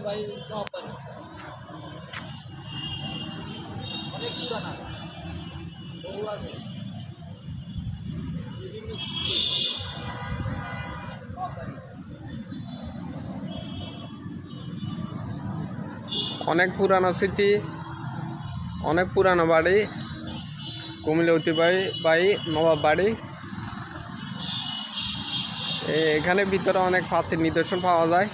ঐতিহ্যবাহী নবাববাড়ি অনেক পুরানা বহু আগে বিভিন্ন নবাববাড়ি অনেক পুরানো স্মৃতি, অনেক পুরানো বাড়ি, কুমিল্লা ঐতিহ্যবাহী নবাব বাড়ি। এখানে ভিতরে অনেক প্রাচীন নিদর্শন পাওয়া যায়।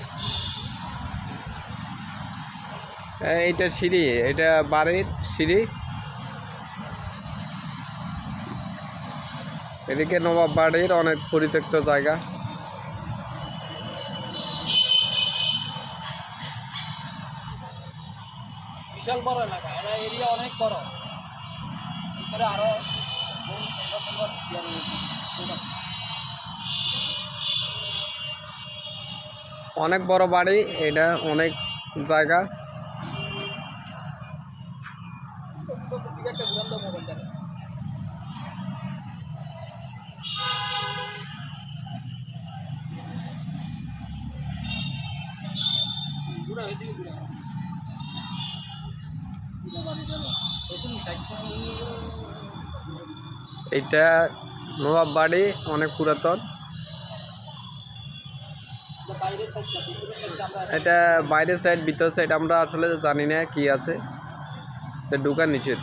এইটা সিঁড়ি, এটা বাড়ির সিঁড়ি। এদিকে নবাব বাড়ির অনেক পরিত্যক্ত জায়গা। বিশাল বড় এলাকা, এটা এরিয়া অনেক বড়। ভিতরে আরো বহু সুন্দর সুন্দর ইয়ে রয়েছে। অনেক বড় বাড়ি, এটা অনেক জায়গা। চতুর্দিকে একটা ঘুরন্ত মোবাইল দেখে ঘুরা হয়েছে ঘুরা এটা নবাব বাড়ি, অনেক পুরাতন। বাইরের সাইডটা ভিতরের সাইডটা আমরা এটা বাইরের সাইড, ভিতর সাইড আমরা আসলে জানি না কি আছে। ঢুকার নিচে